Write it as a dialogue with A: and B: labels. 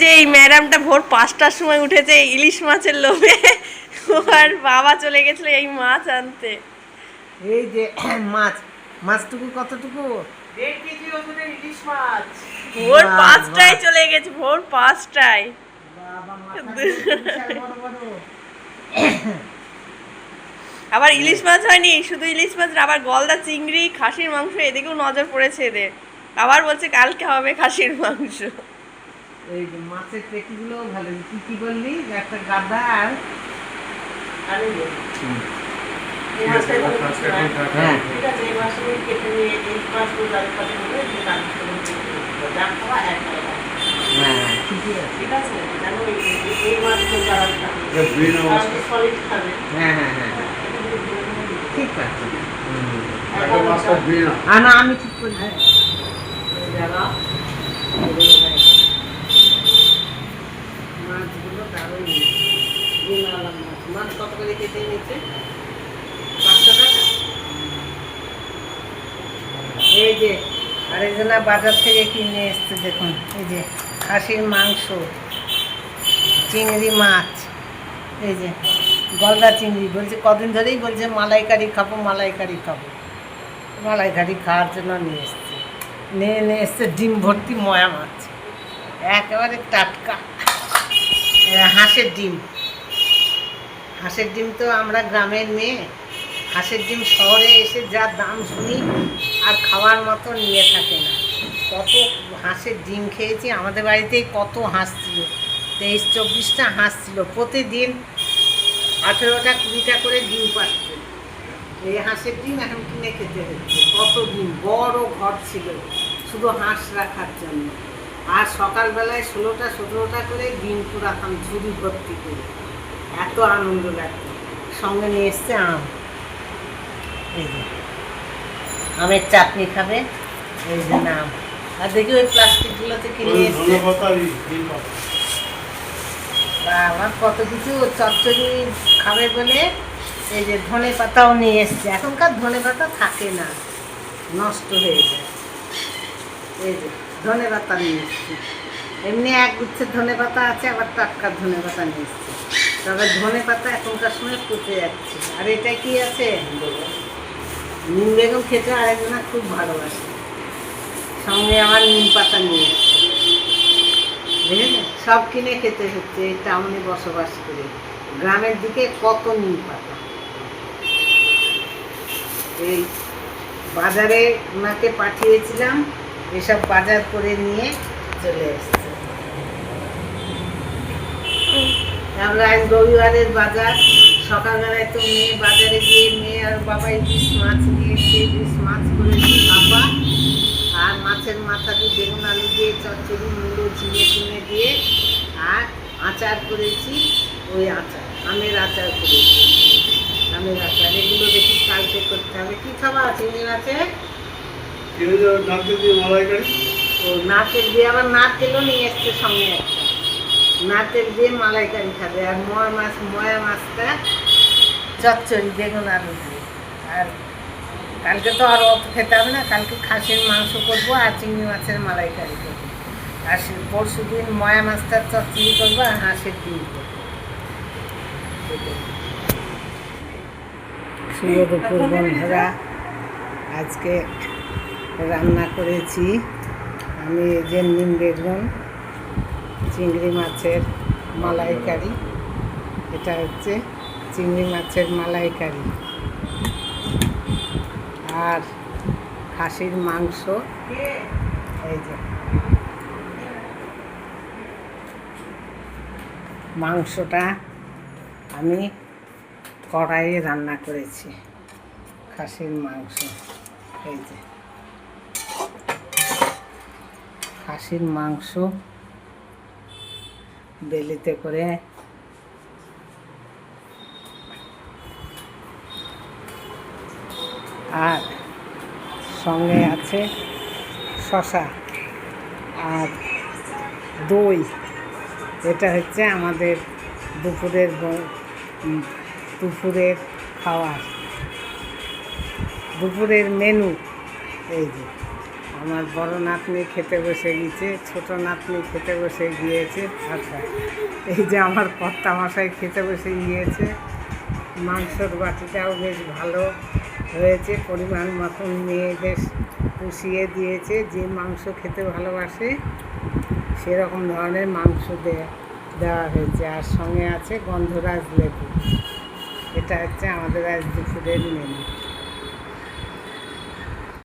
A: যে এই ম্যাডামটা ভোর 5টার সময় উঠেছে ইলিশ মাছের লোভে। আর বাবা চলে গেছিল এই মাছ আনতে।
B: এই যে মাছটুকু কতটুকু?
C: 1.5 কেজি ওজনের ইলিশ মাছ।
A: ভোর 5টায় চলে গেছে, ভোর 5টায়। আবার ইলিশ মাছ হয়নি, শুধু ইলিশ মাছ না, আবার গলদা চিংড়ি, খাসির মাংস, এদিকেও নজর পড়েছে এদের। আবার বলছে কালকে হবে খাসির মাংস।
B: এই যে মাছের পেটিগুলো ভালো। তুই কি বললি? একটা গাদা আর
C: এই মাছটা হ্যাঁ ঠিক আছে, এই মাছটা কেটে নিয়ে এই মাছগুলো কাটে নেবে, যা খাওয়া এক
B: হ্যাঁ ঠিকই আছে।
C: ঠিক আছে, জানো এই মাছগুলো যারা সলিড খাবে।
B: হ্যাঁ হ্যাঁ হ্যাঁ ঠিক আছে। না আমি ঠিক করি। যারা মাছগুলো দারুণ মাছ কত করে কেটে নিচ্ছে? 500 টাকা। এই যে আরেকজনা বাজার থেকে কিনে এসছে, দেখুন এই যে খাসির মাংস, চিংড়ি মাছ, এই যে গলদা চিংড়ি। বলছে কদিন ধরেই বলছে মালাইকারি খাবো, মালাইকারি খাবো। মালাইকারি খাওয়ার জন্য নিয়ে এসছে। নিয়ে এসছে ডিম ভর্তি ময়া মাছ, একেবারে টাটকা হাঁসের ডিম। হাঁসের ডিম তো আমরা গ্রামের মেয়ে, হাঁসের ডিম শহরে এসে যা দাম শুনি আর খাওয়ার মতো নিয়ে থাকে না। কত হাঁসের ডিম খেয়েছি, আমাদের বাড়িতেই কত হাঁস ছিল, 23-24টা হাঁস ছিল। প্রতিদিন 18টা 20টা করে ডিম পাচ্ছে। এই হাঁসের ডিম এখন কিনে খেতে হচ্ছে। কত ডিম, বড় ঘর ছিল শুধু হাঁস রাখার জন্য। আর সকালবেলায় 16টা 17টা করে ডিম পুরাতাম ঝুড়ি ভর্তি করে। এত আনন্দ লাগতো। সঙ্গে নিয়ে এসছে আম, এই যে আমের চাটনি খাবে, এই যে আম। আর দেখি ওই প্লাস্টিকগুলোতে কিনে এসছে আমার কত কিছু চচ্চড়ি খাবে বলে। এই যে ধনে পাতাও নিয়ে এসছে। এখনকার ধনে পাতা থাকে না, নষ্ট হয়ে যায়। এই যে ধনে পাতা নিয়ে এসছি। এমনি একগুচ্ছের ধনে পাতা আছে, আবার টাটকা ধনে পাতা নিয়ে এসছে। তবে ধনে পাতা এখনকার সময় পচে যাচ্ছে। আর এটা কি আছে? নিম বেগুন খেতে আরেকজনা খুব ভালোবাসে। সঙ্গে আমার নিম পাতা নিয়ে এসছে। বুঝলেন, সব কিনে খেতে হচ্ছে এই টাউনে বসবাস করে। গ্রামের দিকে কত নিম পাতা। এই বাজারে ওনাকে পাঠিয়েছিলাম, এসব বাজার করে নিয়ে চলে এসছে। আমরা আজ রবিবারের বাজার। সকালবেলায় তো মেয়ে বাজারে গিয়ে মেয়ে আর বাবা ইলিশ মাছ নিয়ে এসে ইলিশ মাছ করেছি ভাপা, আর মাছের মাথা দিয়ে বেগুন আলু দিয়ে চচ্চড়ি, মূলো ঝিঙে টিঙে দিয়ে, আর আচার করেছি। ওই আচার আমের আচার করেছি, আমের আচার। এগুলো দেখি কালকে করতে হবে। কি খাবার চিংড়ি আছে? ও নারকেল দিয়ে, আবার নারকেলও নিয়ে এসছে সঙ্গে একটা। নারকেল দিয়ে মালাইকারি খাবে। আর ময়া মাছটা চচ্চড়ি বেগুন আলু দিয়ে। আর কালকে তো আর অত খেতে হবে না, কালকে খাসির মাংস করবো আর চিংড়ি মাছের মালাইকারি করবো। আর পরশু দিন ময়া মাছটার চচ্চড়ি করবো আর হাঁসের ডিম করবো। শুভ দুপুর বন্ধুরা, আজকে রান্না করেছি আমি এই যে নিম বেগুন, চিংড়ি মাছের মালাইকারি। এটা হচ্ছে চিংড়ি মাছের মালাইকারি, আর খাসির মাংস। এই যে মাংসটা আমি কড়াইয়ে রান্না করেছি, খাসির মাংস। এই যে খাসির মাংস বেলিতে করে আর সঙ্গে আছে শসা আর দই। এটা হচ্ছে আমাদের দুপুরের খাওয়ার, দুপুরের মেনু। এই যে আমার বড় নাতনি খেতে বসে গিয়েছে, ছোট নাতনি খেতে বসে গিয়েছে। আচ্ছা, এই যে আমার কর্তা মশাই খেতে বসে গিয়েছে। মাংসর বাটিটাও বেশ ভালো হয়েছে, পরিমাণ মতন নিয়ে বেশ পুষিয়ে দিয়েছে। যে মাংস খেতে ভালোবাসে সেরকম ধরনের মাংস দেওয়া হয়েছে। আর সঙ্গে আছে গন্ধরাজ লেবু। এটা হচ্ছে আমাদের আজ দুপুরের মেনু।